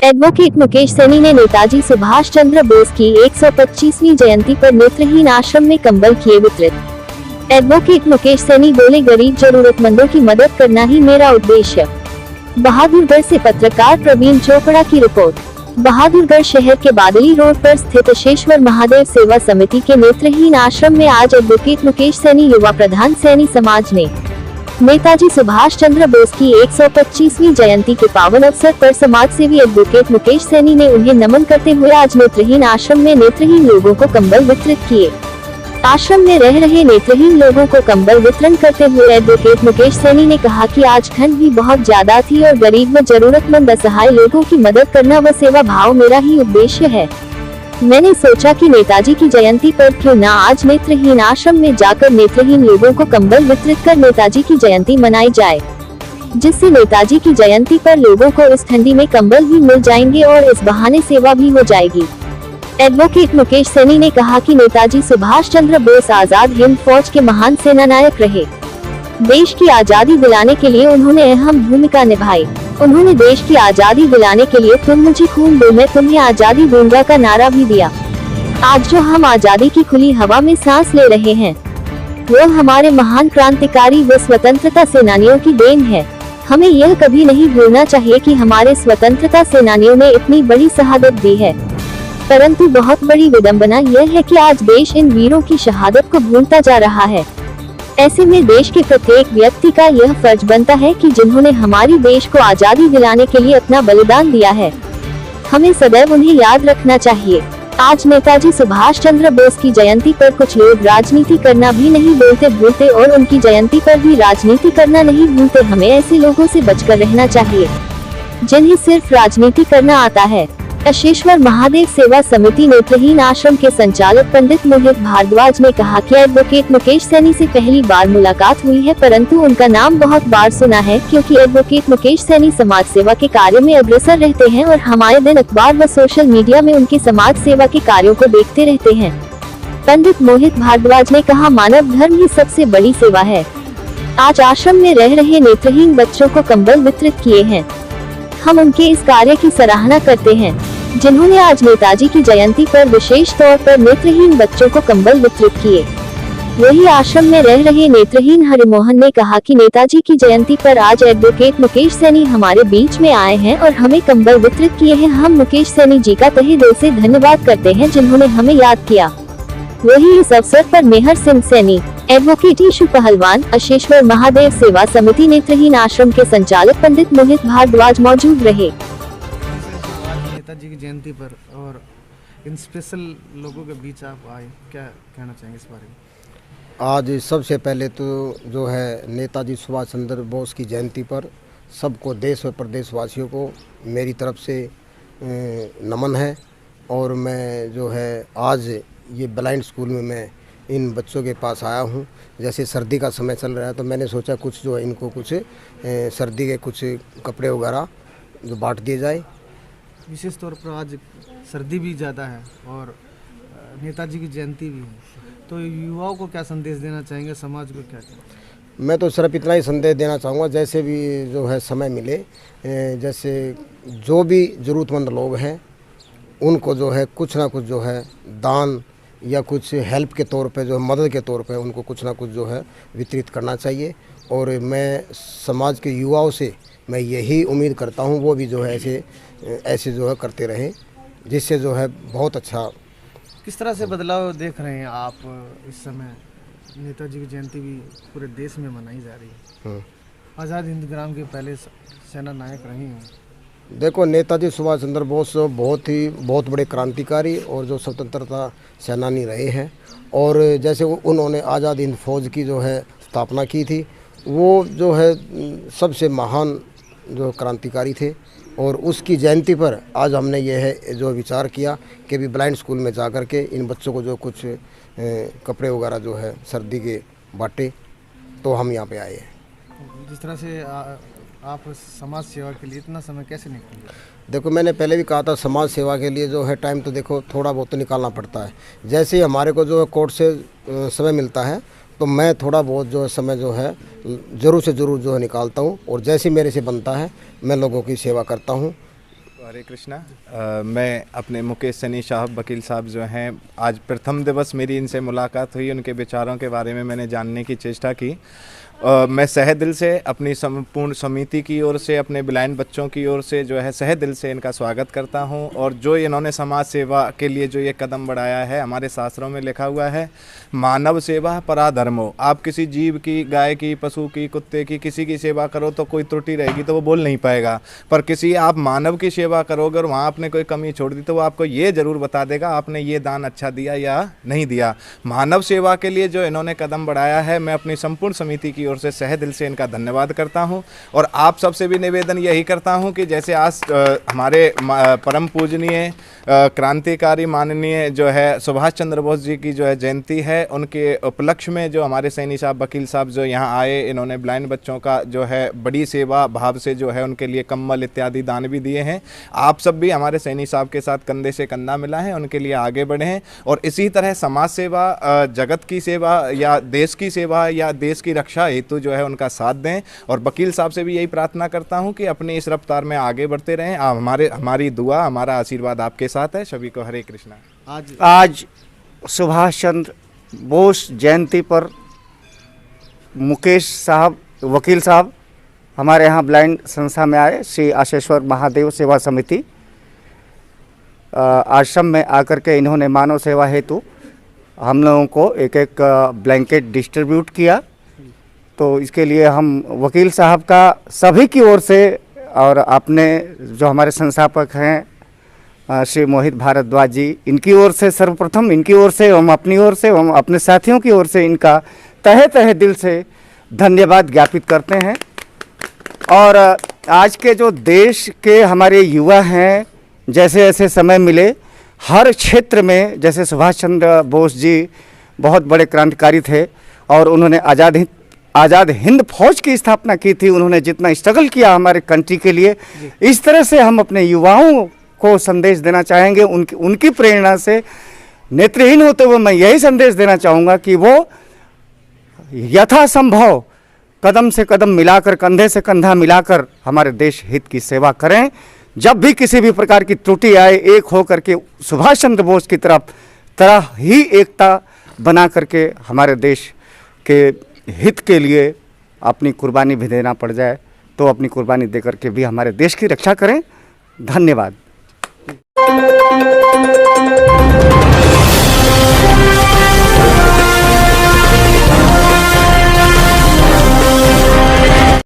Advocate Mukesh Saini ने नेताजी सुभाष चंद्र बोस की 125वीं जयंती पर नेत्रहीन आश्रम में कंबल किए वितरित। एडवोकेट मुकेश सैनी बोले, गरीब जरूरतमंदों की मदद करना ही मेरा उद्देश्य। बहादुरगढ़ से पत्रकार प्रवीण चोपड़ा की रिपोर्ट। बहादुरगढ़ शहर के बादली रोड पर स्थित शेषवर महादेव सेवा समिति के नेत्रहीन आश्रम में आज एडवोकेट मुकेश सैनी युवा प्रधान सैनी समाज ने नेताजी सुभाष चंद्र बोस की 125वीं जयंती के पावन अवसर पर समाज सेवी एडवोकेट मुकेश सैनी ने उन्हें नमन करते हुए आज नेत्रहीन आश्रम में नेत्रहीन लोगों को कंबल वितरित किए। आश्रम में रह रहे नेत्रहीन लोगों को कंबल वितरण करते हुए एडवोकेट मुकेश सैनी ने कहा कि आज ठंड भी बहुत ज्यादा थी और गरीब व जरूरतमंद असहाय लोगों की मदद करना व सेवा भाव मेरा ही उद्देश्य है। मैंने सोचा कि नेताजी की जयंती पर क्यों न आज नेत्रहीन आश्रम में जाकर नेत्रहीन लोगों को कंबल वितरित कर नेताजी की जयंती मनाई जाए, जिससे नेताजी की जयंती पर लोगों को इस ठंडी में कंबल भी मिल जाएंगे और इस बहाने सेवा भी हो जाएगी। एडवोकेट मुकेश सैनी ने कहा कि नेताजी सुभाष चंद्र बोस आजाद हिंद फौज के महान सेनानायक रहे। देश की आजादी दिलाने के लिए उन्होंने अहम भूमिका निभाई। उन्होंने देश की आजादी दिलाने के लिए तुम मुझे खून दो मैं तुम्हें आजादी दूंगा का नारा भी दिया। आज जो हम आजादी की खुली हवा में सांस ले रहे हैं, वो हमारे महान क्रांतिकारी व स्वतंत्रता सेनानियों की देन है। हमें यह कभी नहीं भूलना चाहिए कि हमारे स्वतंत्रता सेनानियों ने इतनी बड़ी शहादत दी है, परंतु बहुत बड़ी विडंबना यह है कि आज देश इन वीरों की शहादत को भूलता जा रहा है। ऐसे में देश के प्रत्येक व्यक्ति का यह फर्ज बनता है कि जिन्होंने हमारी देश को आजादी दिलाने के लिए अपना बलिदान दिया है, हमें सदैव उन्हें याद रखना चाहिए। आज नेताजी सुभाष चंद्र बोस की जयंती पर कुछ लोग राजनीति करना भी नहीं भूलते और उनकी जयंती पर भी राजनीति करना नहीं भूलते। हमें ऐसे लोगों से बचकर रहना चाहिए जिन्हें सिर्फ राजनीति करना आता है। शेषवर महादेव सेवा समिति नेत्रहीन आश्रम के संचालक पंडित मोहित भारद्वाज ने कहा कि एडवोकेट मुकेश सैनी से पहली बार मुलाकात हुई है, परंतु उनका नाम बहुत बार सुना है, क्योंकि एडवोकेट मुकेश सैनी समाज सेवा के कार्य में अग्रसर रहते हैं और हमारे दिन अखबार व सोशल मीडिया में उनके समाज सेवा के कार्यों को देखते रहते हैं। पंडित मोहित भारद्वाज ने कहा, मानव धर्म ही सबसे बड़ी सेवा है। आज आश्रम में रह रहे नेत्रहीन बच्चों को कंबल वितरित किए हैं। हम उनके इस कार्य की सराहना करते हैं, जिन्होंने आज नेताजी की जयंती पर विशेष तौर पर नेत्रहीन बच्चों को कंबल वितरित किए। वही आश्रम में रह रहे नेत्रहीन हरिमोहन ने कहा कि नेताजी की जयंती पर आज एडवोकेट मुकेश सैनी हमारे बीच में आए हैं और हमें कंबल वितरित किए हैं। हम मुकेश सैनी जी का तहे दिल से धन्यवाद करते हैं, जिन्होंने हमें याद किया। वही इस अवसर पर मेहर सिंह सैनी, एडवोकेट ईशु पहलवान, शेषवर महादेव सेवा समिति नेत्रहीन आश्रम के संचालक पंडित मोहित भारद्वाज मौजूद रहे। नेताजी की जयंती पर और इन स्पेशल लोगों के बीच आप आए, क्या कहना चाहेंगे इस बारे में? आज सबसे पहले तो जो है नेताजी सुभाष चंद्र बोस की जयंती पर सबको, देश व प्रदेशवासियों को मेरी तरफ से नमन है। और मैं जो है आज ये ब्लाइंड स्कूल में मैं इन बच्चों के पास आया हूँ। जैसे सर्दी का समय चल रहा है तो मैंने सोचा कुछ जो है इनको कुछ सर्दी के कुछ कपड़े वगैरह जो बांट दिए जाए। विशेष तौर पर आज सर्दी भी ज़्यादा है और नेताजी की जयंती भी है, तो युवाओं को क्या संदेश देना चाहेंगे, समाज को क्या? मैं तो सिर्फ इतना ही संदेश देना चाहूँगा, जैसे भी जो है समय मिले, जैसे जो भी ज़रूरतमंद लोग हैं उनको जो है कुछ ना कुछ जो है दान या कुछ हेल्प के तौर पे, जो मदद के तौर पे उनको कुछ ना कुछ जो है वितरित करना चाहिए। और मैं समाज के युवाओं से मैं यही उम्मीद करता हूँ वो भी जो है ऐसे जो है करते रहें, जिससे जो है बहुत अच्छा। किस तरह से बदलाव देख रहे हैं आप इस समय? नेताजी की जयंती भी पूरे देश में मनाई जा रही है। आज़ाद हिंद ग्राम के पहले सेना नायक रहे हैं। देखो, नेताजी सुभाष चंद्र बोस बहुत बड़े क्रांतिकारी और जो स्वतंत्रता सेनानी रहे हैं। और जैसे उन्होंने आज़ाद हिंद फौज की जो है स्थापना की थी, वो जो है सबसे महान जो क्रांतिकारी थे। और उसकी जयंती पर आज हमने यह है जो विचार किया कि भी ब्लाइंड स्कूल में जा कर के इन बच्चों को जो कुछ कपड़े वगैरह जो है सर्दी के बांटे, तो हम यहाँ पे आए हैं। जिस तरह से आप समाज सेवा के लिए इतना समय कैसे निकालेंगे? देखो, मैंने पहले भी कहा था समाज सेवा के लिए जो है टाइम तो देखो थोड़ा बहुत तो निकालना पड़ता है। जैसे ही हमारे को जो है कोर्ट से समय मिलता है तो मैं थोड़ा बहुत जो है समय जो है ज़रूर से ज़रूर जो है निकालता हूँ, और जैसे मेरे से बनता है मैं लोगों की सेवा करता हूँ। हरे कृष्णा। मैं अपने मुकेश सैनी साहब वकील साहब जो हैं, आज प्रथम दिवस मेरी इनसे मुलाकात हुई, उनके विचारों के बारे में मैंने जानने की चेष्टा की। मैं सह दिल से अपनी संपूर्ण समिति की ओर से, अपने ब्लाइंड बच्चों की ओर से जो है सह दिल से इनका स्वागत करता हूं। और जो इन्होंने समाज सेवा के लिए जो ये कदम बढ़ाया है, हमारे शास्त्रों में लिखा हुआ है मानव सेवा पराधर्मो। आप किसी जीव की, गाय की, पशु की, कुत्ते की, किसी की सेवा करो तो कोई त्रुटि रहेगी तो वो बोल नहीं पाएगा, पर किसी आप मानव की सेवा करोगे और वहाँ आपने कोई कमी छोड़ दी तो वो आपको ये ज़रूर बता देगा आपने ये दान अच्छा दिया या नहीं दिया। मानव सेवा के लिए जो इन्होंने कदम बढ़ाया है, मैं अपनी संपूर्ण समिति की ओर से सह दिल से इनका धन्यवाद करता हूं। और आप सबसे भी निवेदन यही करता हूं कि जैसे आज हमारे परम पूजनीय क्रांतिकारी माननीय जो है सुभाष चंद्र बोस जी की जो है जयंती है, उनके उपलक्ष्य में जो हमारे सैनी साहब वकील साहब जो यहाँ आए, इन्होंने ब्लाइंड बच्चों का जो है बड़ी सेवा भाव से जो है उनके लिए कम्बल इत्यादि दान भी दिए हैं। आप सब भी हमारे सैनी साहब के साथ कंधे से कंधा मिला है, उनके लिए आगे बढ़ें और इसी तरह समाज सेवा, जगत की सेवा या देश की सेवा या देश की रक्षा हेतु जो है उनका साथ दें। और वकील साहब से भी यही प्रार्थना करता हूं कि अपनी इस रफ्तार में आगे बढ़ते रहें। हमारी दुआ, हमारा आशीर्वाद आपके साथ है। सभी को हरे कृष्णा। आज सुभाष चंद्र बोस जयंती पर मुकेश साहब, वकील साहब हमारे यहाँ ब्लाइंड संस्था में आए, श्री आशेश्वर महादेव सेवा समिति आश्रम में आकर के इन्होंने मानव सेवा हेतु हम लोगों को एक एक ब्लैंकेट डिस्ट्रीब्यूट किया। तो इसके लिए हम वकील साहब का सभी की ओर से और अपने जो हमारे संस्थापक हैं श्री मोहित भारद्वाज जी, इनकी ओर से सर्वप्रथम, इनकी ओर से हम अपनी ओर से, हम अपने साथियों की ओर से इनका तहे तहे दिल से धन्यवाद ज्ञापित करते हैं। और आज के जो देश के हमारे युवा हैं, जैसे जैसे समय मिले हर क्षेत्र में, जैसे सुभाष चंद्र बोस जी बहुत बड़े क्रांतिकारी थे और उन्होंने आज़ाद हिंद फौज की स्थापना की थी, उन्होंने जितना स्ट्रगल किया हमारे कंट्री के लिए, इस तरह से हम अपने युवाओं को संदेश देना चाहेंगे। उनकी प्रेरणा से नेत्रहीन होते हुए मैं यही संदेश देना चाहूँगा कि वो यथासंभव कदम से कदम मिलाकर, कंधे से कंधा मिलाकर हमारे देश हित की सेवा करें। जब भी किसी भी प्रकार की त्रुटि आए, एक हो करके सुभाष चंद्र बोस की तरह ही एकता बना करके हमारे देश के हित के लिए अपनी कुर्बानी भी देना पड़ जाए तो अपनी कुर्बानी दे करके भी हमारे देश की रक्षा करें। धन्यवाद।